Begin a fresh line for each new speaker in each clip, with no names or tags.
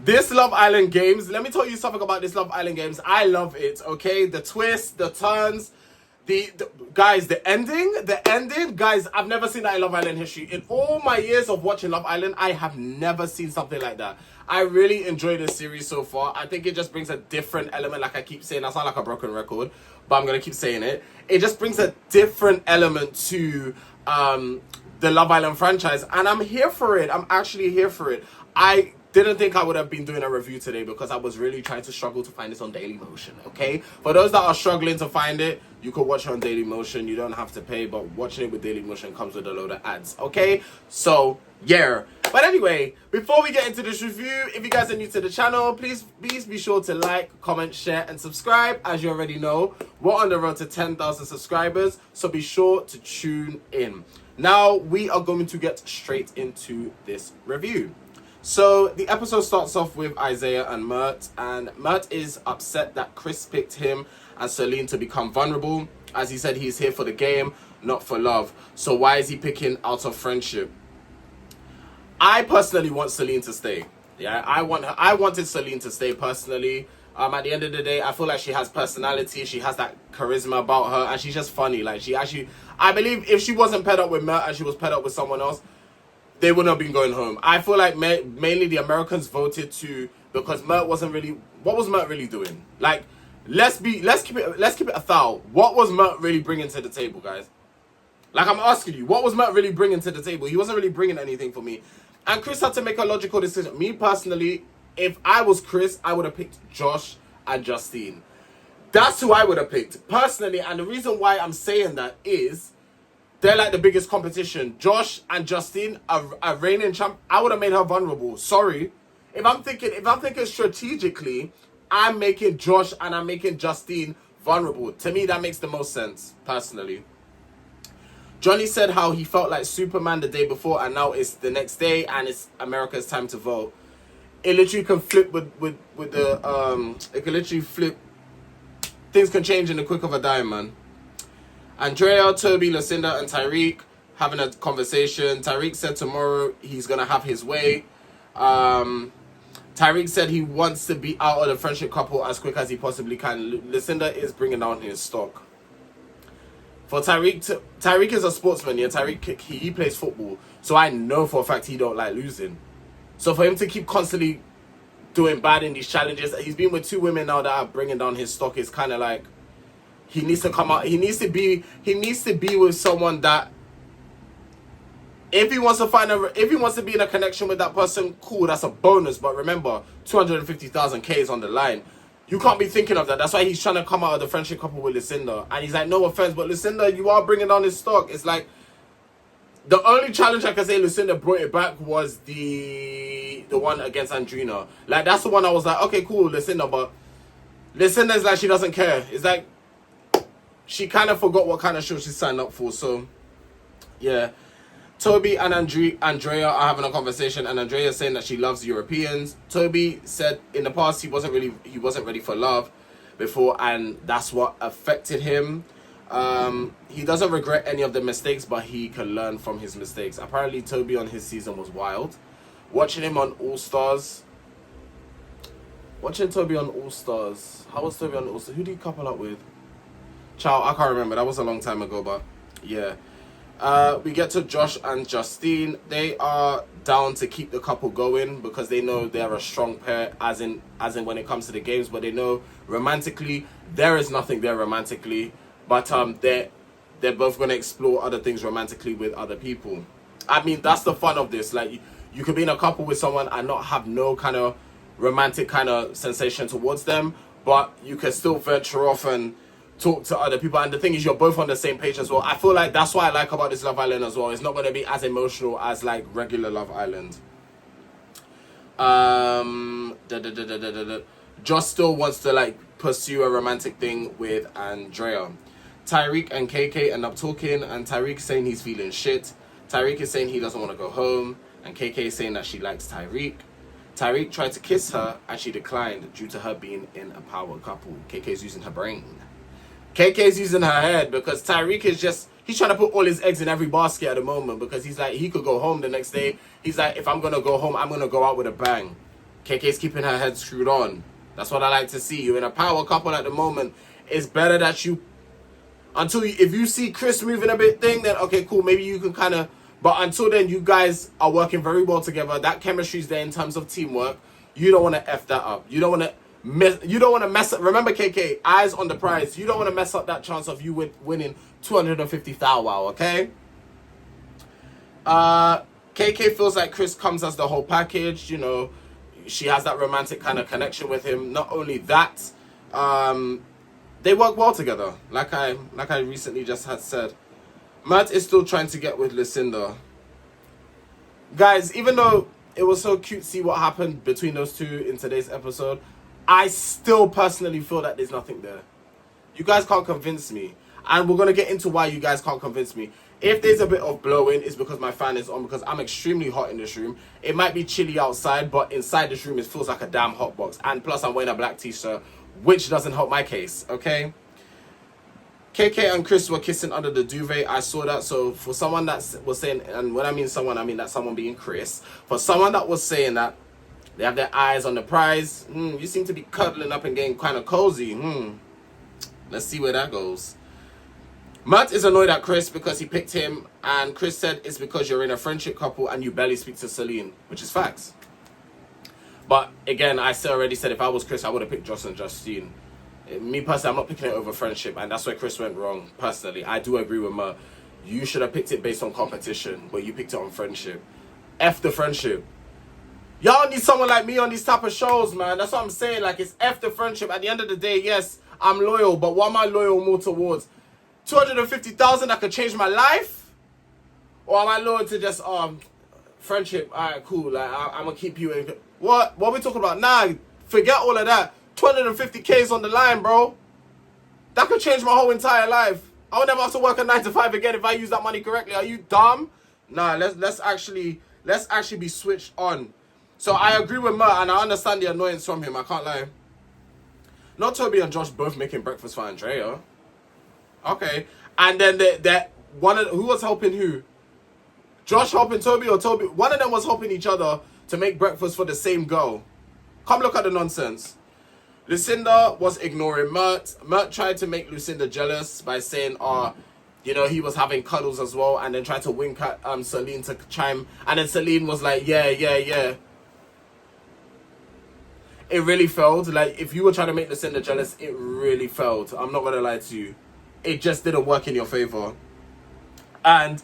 This Love Island Games, let me tell you something about this Love Island Games. I love it, okay? The twists, the turns, guys, the ending, guys, I've never seen that in Love Island history. In all my years of watching Love Island, I have never seen something like that. I really enjoy this series so far. I think it just brings a different element, like I keep saying. I sound like a broken record, but I'm going to keep saying it. It just brings a different element to the Love Island franchise, and I'm here for it. I'm actually here for it. I didn't think I would have been doing a review today because I was really trying to struggle to find this on Dailymotion, okay? For those that are struggling to find it, you could watch it on Dailymotion. You don't have to pay, but watching it with Dailymotion comes with a load of ads, okay? So, yeah. But anyway, before we get into this review, if you guys are new to the channel, please be sure to like, comment, share, and subscribe. As you already know, we're on the road to 10,000 subscribers, so be sure to tune in. Now, we are going to get straight into this review. So the episode starts off with Isaiah and Mert is upset that Chris picked him and Solene to become vulnerable, as he said he's here for the game, not for love. So why is he picking out of friendship? I personally want Solene to stay. Yeah, I wanted Solene to stay personally. At the end of the day, I feel like she has personality, she has that charisma about her, and she's just funny. Like, she actually, I believe if she wasn't paired up with Mert and she was paired up with someone else, they wouldn't have been going home. I feel like mainly the Americans voted to, because Mert wasn't really, what was Mert really doing? Like, let's keep it 1,000. What was Mert really bringing to the table, guys? Like, I'm asking you, what was Mert really bringing to the table? He wasn't really bringing anything for me. And Chris had to make a logical decision. Me personally, if I was Chris, I would have picked Josh and Justine. That's who I would have picked personally. And the reason why I'm saying that is, they're like the biggest competition. Josh and Justine, a reigning champ, I would have made her vulnerable. Sorry. If I'm thinking strategically, I'm making Josh and I'm making Justine vulnerable. To me, that makes the most sense, personally. Johnny said how he felt like Superman the day before, and now it's the next day, and it's America's time to vote. It literally can flip with the it can literally flip. Things can change in the quick of a dime, man. Andrea, Toby, Lucinda, and Tyrique having a conversation. Tyrique said tomorrow he's gonna have his way. Tyrique said he wants to be out of the friendship couple as quick as he possibly can. Lucinda is bringing down his stock. For Tyrique is a sportsman, yeah. Tyrique, he plays football, so I know for a fact he don't like losing. So for him to keep constantly doing bad in these challenges, he's been with 2 women now that are bringing down his stock. It's kind of like he needs to come out. He needs to be with someone that, if he wants to be in a connection with that person, cool, that's a bonus. But remember, 250,000 K is on the line. You can't be thinking of that. That's why he's trying to come out of the friendship couple with Lucinda. And he's like, no offense, but Lucinda, you are bringing down his stock. It's like, the only challenge I can say Lucinda brought it back was the one against Andrea. Like, that's the one I was like, okay, cool, Lucinda. But Lucinda's like, she doesn't care. It's like, she kind of forgot what kind of show she signed up for. So, yeah. Toby and Andrea are having a conversation, and Andrea is saying that she loves Europeans. Toby said in the past he wasn't ready for love before, and that's what affected him. He doesn't regret any of the mistakes, but he can learn from his mistakes. Apparently, Toby on his season was wild. Watching him on All Stars. Watching Toby on All Stars. How was Toby on All Stars? Who did he couple up with? Ciao, I can't remember. That was a long time ago, but yeah. We get to Josh and Justine. They are down to keep the couple going because they know they're a strong pair, as in when it comes to the games. But they know romantically there is nothing there romantically. But they're both gonna explore other things romantically with other people. I mean, that's the fun of this. Like, you could be in a couple with someone and not have no kind of romantic kind of sensation towards them, but you can still venture off and talk to other people, and the thing is, you're both on the same page as well. I feel like that's what I like about this Love Island as well. It's not going to be as emotional as like regular Love Island. Josh still wants to like pursue a romantic thing with Andrea. Tyrique and KK end up talking, and Tyrique saying he's feeling shit. Tyrique is saying he doesn't want to go home, and KK is saying that she likes Tyrique. Tyrique tried to kiss her and she declined due to her being in a power couple. KK is using her brain. KK's using her head because Tyrique is just, he's trying to put all his eggs in every basket at the moment because he's like, he could go home the next day. He's like, if I'm going to go home, I'm going to go out with a bang. KK's keeping her head screwed on. That's what I like to see. You're in a power couple at the moment. It's better that you... if you see Chris moving a bit thing, then okay, cool. Maybe you can kind of... But until then, you guys are working very well together. That chemistry's there in terms of teamwork. You don't want to F that up. You don't want to mess up. Remember, KK, eyes on the prize. You don't want to mess up that chance of you winning 250,000, wow, okay? KK feels like Chris comes as the whole package. You know, she has that romantic kind of connection with him. Not only that, they work well together. Like I recently just had said. Mert is still trying to get with Lucinda. Guys, even though it was so cute to see what happened between those two in today's episode, I still personally feel that there's nothing there. You guys can't convince me. And we're going to get into why you guys can't convince me. If there's a bit of blowing, it's because my fan is on, because I'm extremely hot in this room. It might be chilly outside, but inside this room it feels like a damn hot box. And plus I'm wearing a black t-shirt, which doesn't help my case, okay? KK and Chris were kissing under the duvet. I saw that. So for someone that was saying, and when I mean someone, I mean that someone being Chris. For someone that was saying that they have their eyes on the prize, you seem to be cuddling up and getting kind of cozy. Let's see where that goes. Mert is annoyed at Chris because he picked him, and Chris said it's because you're in a friendship couple and you barely speak to Solene, which is facts. But again, I already said if I was Chris, I would have picked Joss and Justine. Me personally, I'm not picking it over friendship, and that's where Chris went wrong. Personally, I do agree with Mert. You should have picked it based on competition, but you picked it on friendship. F the friendship. Y'all need someone like me on these type of shows, man. That's what I'm saying. Like, it's F the friendship. At the end of the day, yes, I'm loyal, but what am I loyal more towards? 250,000 that could change my life? Or am I loyal to just friendship? Alright, cool. Like, I'm gonna keep you in. What are we talking about? Nah, forget all of that. 250K's on the line, bro. That could change my whole entire life. I would never have to work a 9 to 5 again if I use that money correctly. Are you dumb? Nah, let's actually be switched on. So I agree with Mert, and I understand the annoyance from him. I can't lie. Not Toby and Josh both making breakfast for Andrea. Okay, and then who was helping who? Josh helping Toby, or Toby? One of them was helping each other to make breakfast for the same girl. Come look at the nonsense. Lucinda was ignoring Mert. Mert tried to make Lucinda jealous by saying, you know, he was having cuddles as well, and then tried to wink at Solene to chime. And then Solene was like, yeah. It really failed. Like, if you were trying to make Lucinda jealous, it really failed. I'm not going to lie to you. It just didn't work in your favor. And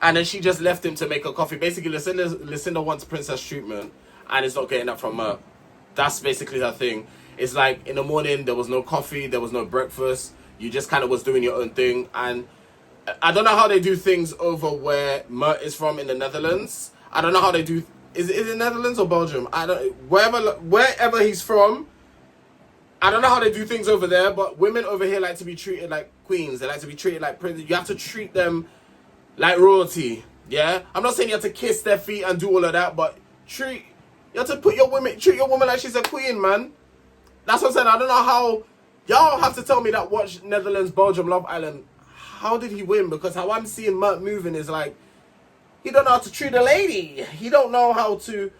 then she just left him to make a coffee. Basically, Lucinda wants princess treatment, and it's not getting that from Mert. That's basically her thing. It's like, in the morning, there was no coffee, there was no breakfast. You just kind of was doing your own thing. And I don't know how they do things over where Mert is from in the Netherlands. I don't know how they do... Is it Netherlands or Belgium? I don't... Wherever he's from, I don't know how they do things over there, but women over here like to be treated like queens. They like to be treated like princes. You have to treat them like royalty, yeah? I'm not saying you have to kiss their feet and do all of that, but you have to treat your woman like she's a queen, man. That's what I'm saying. I don't know how... Y'all have to tell me that watch Netherlands, Belgium, Love Island. How did he win? Because how I'm seeing Mert moving is like... He don't know how to treat a lady. He don't know how to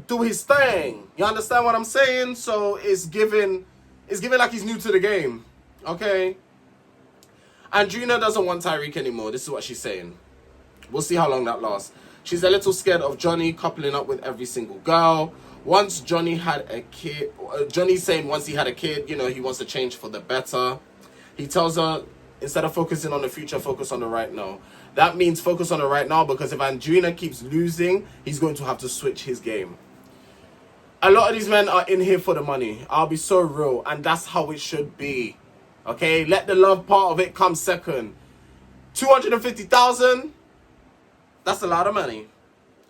do his thing. You understand what I'm saying? So it's giving like he's new to the game. Okay? Andrea doesn't want Tyrique anymore. This is what she's saying. We'll see how long that lasts. She's a little scared of Johnny coupling up with every single girl. Once Johnny had a kid, Johnny's saying once he had a kid, you know, he wants to change for the better. He tells her, instead of focusing on the future, focus on the right now. That means focus on the right now, because if Andrea keeps losing, he's going to have to switch his game. A lot of these men are in here for the money. I'll be so real, and that's how it should be. Okay, let the love part of it come second. 250,000, that's a lot of money.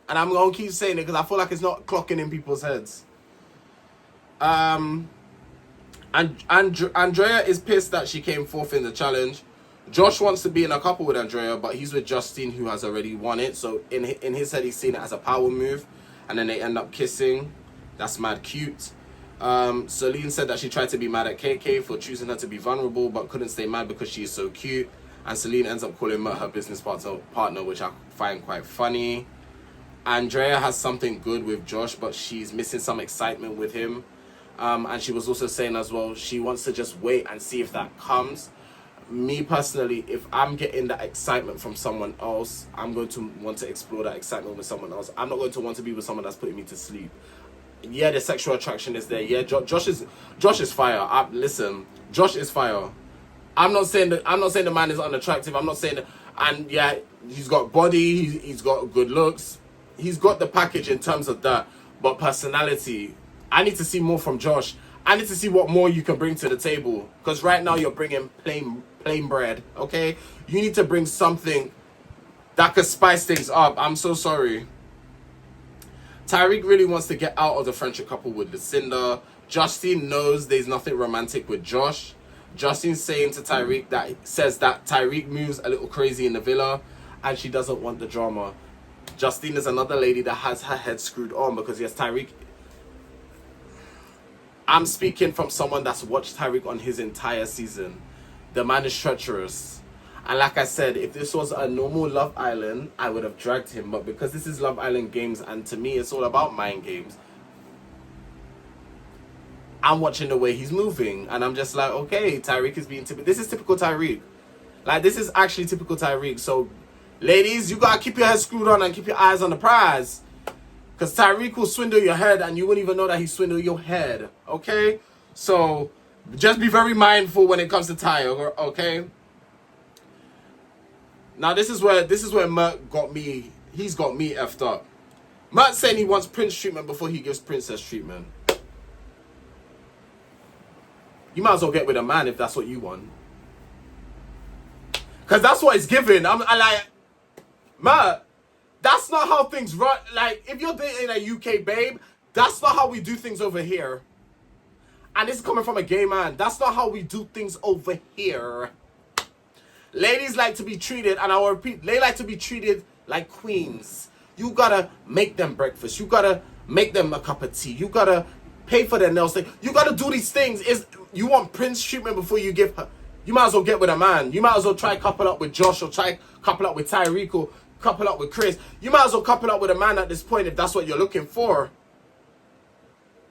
And I'm going to keep saying it because I feel like it's not clocking in people's heads. And Andrea is pissed that she came fourth in the challenge. Josh wants to be in a couple with Andrea, but he's with Justine, who has already won it. So in his head, he's seen it as a power move. And then they end up kissing. That's mad cute. Solene said that she tried to be mad at KK for choosing her to be vulnerable, but couldn't stay mad because she is so cute. And Solene ends up calling Mert her business partner, which I find quite funny. Andrea has something good with Josh, but she's missing some excitement with him. And she was also saying as well, she wants to just wait and see if that comes. Me personally, if I'm getting that excitement from someone else, I'm going to want to explore that excitement with someone else. I'm not going to want to be with someone that's putting me to sleep. Yeah, the sexual attraction is there. Yeah, Josh is fire. Listen, Josh is fire. I'm not saying the man is unattractive. I'm not saying that. And yeah, he's got body. He's got good looks. He's got the package in terms of that. But personality, I need to see more from Josh. I need to see what more you can bring to the table. Because right now you're bringing plain bread. Okay, you need to bring something that could spice things up. I'm so sorry. Tyrique really wants to get out of the friendship couple with Lucinda. Justine knows there's nothing romantic with Josh. Justine's saying to Tyrique that Tyrique moves a little crazy in the villa and she doesn't want the drama. Justine is another lady that has her head screwed on because yes, Tyrique. I'm speaking from someone that's watched Tyrique on his entire season. The man is treacherous. And like I said, if this was a normal Love Island, I would have dragged him. But because this is Love Island games, and to me it's all about mind games, I'm watching the way he's moving. And I'm just like, okay, Tyrique is being typical. This is typical Tyrique. Like, this is actually typical Tyrique. So, ladies, you gotta keep your head screwed on and keep your eyes on the prize. Because Tyrique will swindle your head and you wouldn't even know that he swindled your head. Okay? So, just be very mindful when it comes to Ty, okay? Now this is where Mert got me. He's got me effed up. Mert saying he wants prince treatment before he gives princess treatment. You might as well get with a man if that's what you want. Cause that's what it's given. I like, Mert, that's not how things run. Like, if you're dating a UK babe, that's not how we do things over here. And this is coming from a gay man. That's not how we do things over here. Ladies like to be treated, and I will repeat, they like to be treated like queens. You gotta make them breakfast. You gotta make them a cup of tea. You gotta pay for their nails. You gotta do these things. You want prince treatment before you give her. You might as well get with a man. You might as well try couple up with Josh or try couple up with Tyrique or couple up with Chris. You might as well couple up with a man at this point if that's what you're looking for.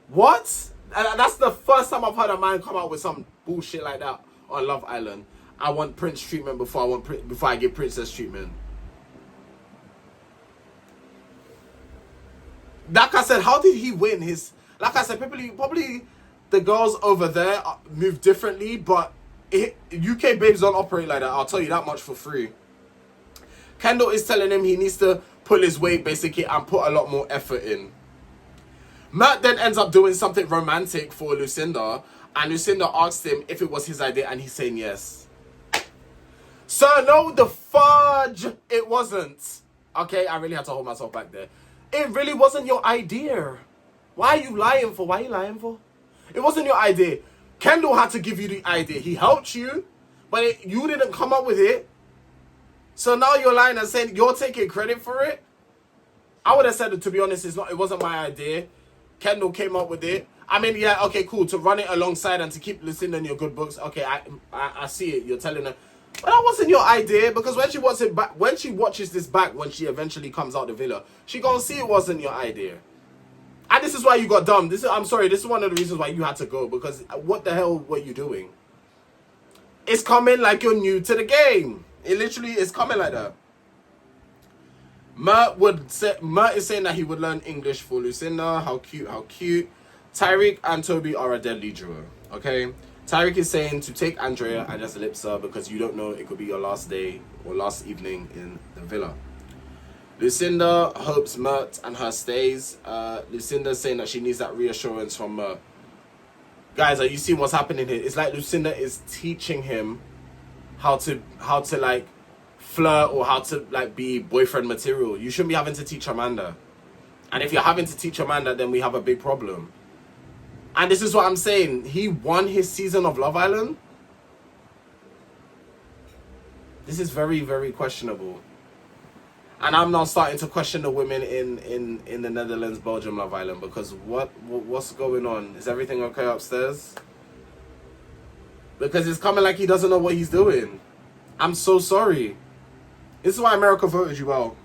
What? And that's the first time I've heard a man come out with some bullshit like that on Love Island. I want prince treatment before I give princess treatment. Like I said, how did he win his? Like I said, probably the girls over there move differently, but UK babes don't operate like that. I'll tell you that much for free. Kendall is telling him he needs to pull his weight basically and put a lot more effort in. Mert then ends up doing something romantic for Lucinda, and Lucinda asked him if it was his idea, and he's saying yes. Sir, no, the fudge, it wasn't. Okay, I really had to hold myself back there. It really wasn't your idea. Why are you lying for? Why are you lying for? It wasn't your idea. Kendall had to give you the idea. He helped you, but you didn't come up with it. So now you're lying and saying you're taking credit for it? I would have said it, to be honest, it wasn't my idea. Kendall came up with it. I mean, yeah, okay, cool. To run it alongside and to keep Lucinda in your good books. Okay, I see it. You're telling her. But that wasn't your idea, because when she watches this back, when she eventually comes out the villa, she gonna see it wasn't your idea. And this is why you got dumb. I'm sorry, this is one of the reasons why you had to go, because what the hell were you doing? It's coming like you're new to the game. It literally is coming like that. Mert is saying that he would learn English for Lucinda. How cute, how cute. Tyrique and Toby are a deadly duo, okay? Tyrique is saying to take Andrea and just lips her because you don't know, it could be your last day or last evening in the villa. Lucinda hopes Mert and her stays. Lucinda's saying that she needs that reassurance from Mert. Guys, are you seeing what's happening here? It's like Lucinda is teaching him how to like flirt or how to like be boyfriend material. You shouldn't be having to teach Amanda. And if you're having to teach Amanda, then we have a big problem. And this is what I'm saying. He won his season of Love Island. This is very, very questionable. And I'm now starting to question the women in the Netherlands, Belgium, Love Island, because what's going on? Is everything okay upstairs? Because it's coming like he doesn't know what he's doing. I'm so sorry. This is why America voted you out.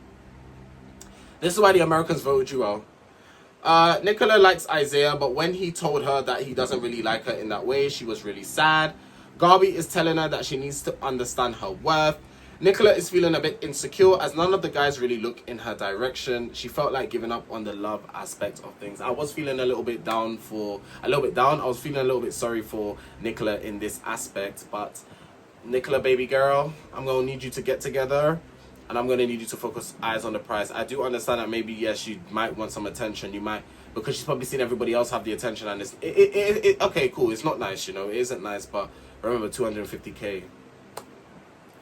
This is why the Americans voted you out. Nicola likes Isaiah, but when he told her that he doesn't really like her in that way, she was really sad. Garby is telling her that she needs to understand her worth. Nicola is feeling a bit insecure as none of the guys really look in her direction. She felt like giving up on the love aspect of things. I was feeling a little bit down. I was feeling a little bit sorry for Nicola in this aspect, but Nicola, baby girl, I'm going to need you to get together. And I'm going to need you to focus eyes on the prize. I do understand that maybe, yes, you might want some attention. You might, because she's probably seen everybody else have the attention. And okay, cool. It's not nice, you know. It isn't nice. But remember, 250K.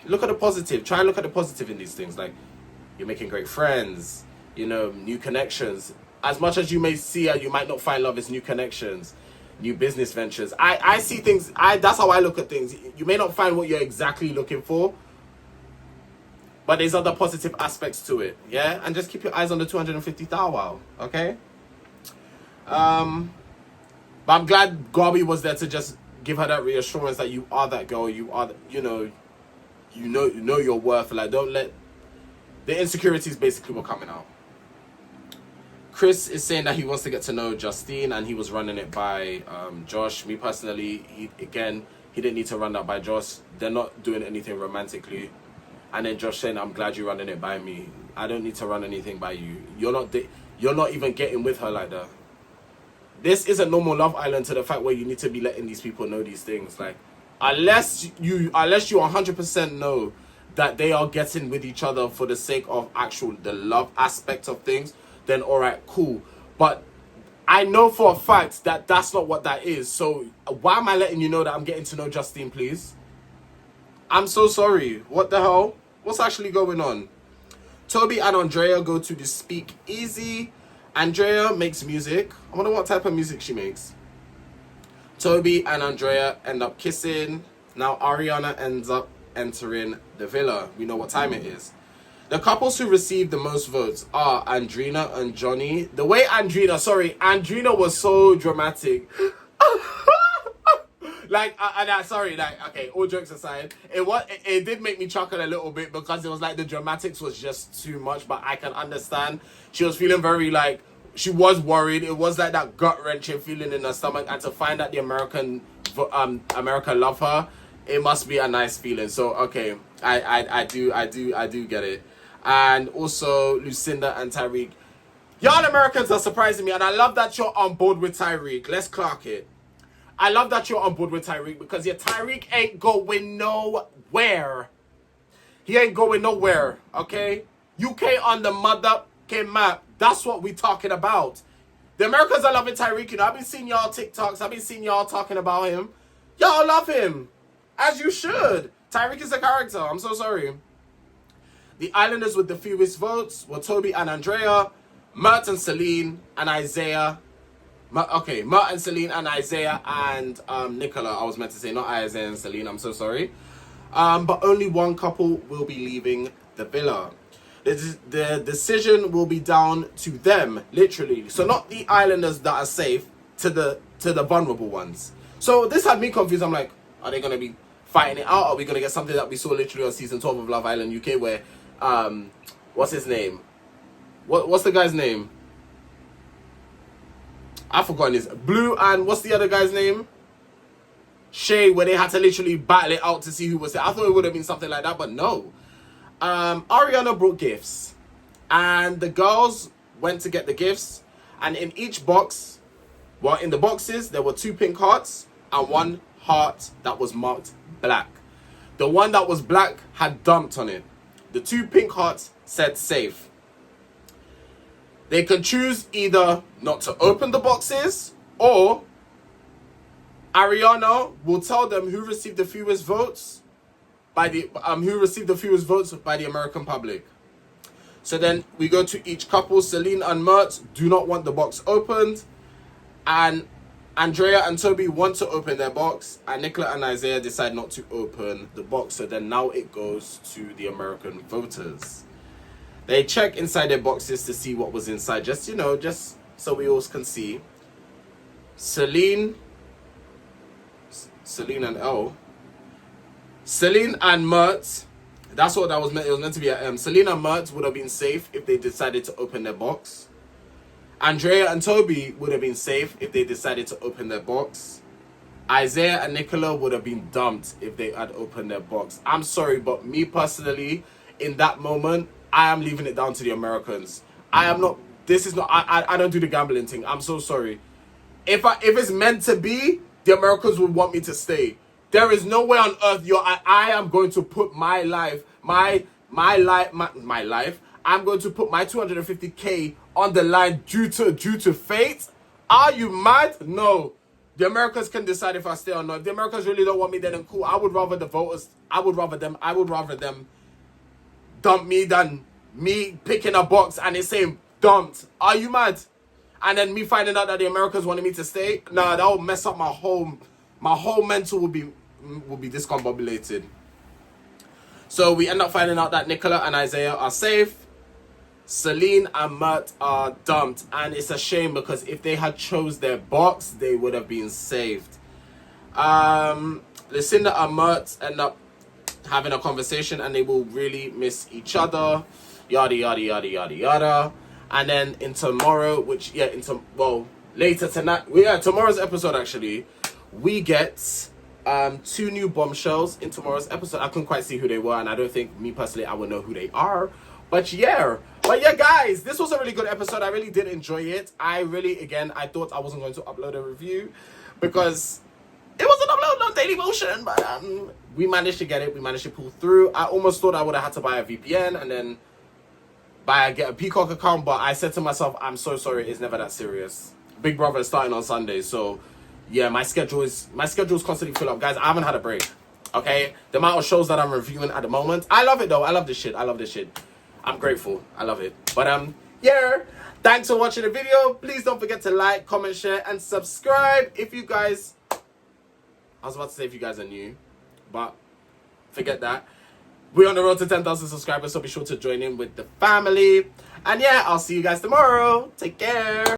Look at the positive. Try and look at the positive in these things. Like, you're making great friends. You know, new connections. As much as you may see, you might not find love as new connections. New business ventures. I see things. That's how I look at things. You may not find what you're exactly looking for, but there's other positive aspects to it, yeah? And just keep your eyes on the 250,000, wow, okay? But I'm glad Garby was there to just give her that reassurance that you are that girl, you are, you know your worth. Like, don't let the insecurities basically were coming out. Chris is saying that he wants to get to know Justine, and he was running it by Josh. Me personally, he didn't need to run that by Josh. They're not doing anything romantically. And then Josh saying, I'm glad you're running it by me. I don't need to run anything by you. You're not even getting with her like that. This isn't normal Love Island to the fact where you need to be letting these people know these things. Like, unless you 100% know that they are getting with each other for the sake of the love aspect of things, then all right, cool. But I know for a fact that that's not what that is. So why am I letting you know that I'm getting to know Justine, please? I'm so sorry. What the hell? What's actually going on? Toby and Andrea go to the Speak Easy. Andrea makes music. I wonder what type of music she makes. Toby and Andrea end up kissing. Now Ariana ends up entering the villa. We know what time it is. The couples who received the most votes are Andrina and Johnny. The way Andrina was so dramatic. Like, okay, all jokes aside, it did make me chuckle a little bit because it was like the dramatics was just too much, but I can understand. She was feeling very, like, she was worried. It was like that gut-wrenching feeling in her stomach, and to find that the America love her, it must be a nice feeling. So, okay, I do get it. And also, Lucinda and Tyrique. Y'all Americans are surprising me, and I love that you're on board with Tyrique. Let's clock it. I love that you're on board with Tyrique because Tyrique ain't going nowhere. He ain't going nowhere, okay? UK on the mother-king map. That's what we talking about. The Americans are loving Tyrique. You know, I've been seeing y'all TikToks. I've been seeing y'all talking about him. Y'all love him. As you should. Tyrique is a character. I'm so sorry. The Islanders with the fewest votes were Toby and Andrea, Mert and Solene, and Isaiah. Mert and Solene and Isaiah and Nicola. I was meant to say not Isaiah and Solene. I'm so sorry. But only one couple will be leaving the villa. The decision will be down to them, literally. So not the Islanders that are safe, to the vulnerable ones. So this had me confused. I'm like, are they going to be fighting it out? Are we going to get something that we saw literally on season 12 of Love Island UK where, what's his name? What's the guy's name? I've forgotten his. Blue and what's the other guy's name? Shay, where they had to literally battle it out to see who was there. I thought it would have been something like that, but no. Ariana brought gifts. And the girls went to get the gifts. And in each box, well, in the boxes, there were 2 pink hearts and 1 heart that was marked black. The one that was black had dumped on it. The 2 pink hearts said safe. They could choose either not to open the boxes, or Ariana will tell them who received the fewest votes by the American public. So then we go to each couple. Solene and Mert do not want the box opened, and Andrea and Toby want to open their box, and Nicola and Isaiah decide not to open the box. So then now it goes to the American voters. They check inside their boxes to see what was inside, just so we all can see. Solene and Mert That's what that was meant. It was meant to be. Selena and Mert would have been safe if they decided to open their box. Andrea and Toby would have been safe if they decided to open their box. Isaiah and Nicola would have been dumped if they had opened their box. I'm sorry, but me personally, in that moment, I am leaving it down to the Americans. I am not. This is not. I don't do the gambling thing. I'm so sorry. If it's meant to be, the Americans would want me to stay. There is no way on earth I am going to put my life, my life. I'm going to put my 250K on the line due to fate. Are you mad? No. The Americans can decide if I stay or not. If the Americans really don't want me, then cool. I would rather the voters. I would rather them dump me than me picking a box and it's saying dumped. Are you mad? And then me finding out that the Americans wanted me to stay. Nah, that will mess up my whole mental will be discombobulated. So we end up finding out that Nicola and Isaiah are safe. Selene and Mert are dumped, and it's a shame because if they had chose their box, they would have been saved. Lucinda and Mert end up having a conversation, and they will really miss each other. Yada yada yada yada yada. And then in tomorrow, later tonight, tomorrow's episode actually, we get 2 new bombshells in tomorrow's episode. I couldn't quite see who they were, and I don't think me personally I would know who they are. But yeah, guys, this was a really good episode. I really did enjoy it. I thought I wasn't going to upload a review because it wasn't uploaded on Daily Motion, but we managed to get it. We managed to pull through. I almost thought I would have had to buy a VPN and then get a Peacock account, but I said to myself, I'm so sorry, it's never that serious. Big Brother is starting on Sunday, so yeah, my schedule is constantly full up. Guys, I haven't had a break. Okay? The amount of shows that I'm reviewing at the moment. I love it though. I love this shit. I'm grateful. I love it. But yeah. Thanks for watching the video. Please don't forget to like, comment, share, and subscribe if you guys, I was about to say if you guys are new, but forget that. We're on the road to 10,000 subscribers, so be sure to join in with the family. And yeah, I'll see you guys tomorrow. Take care.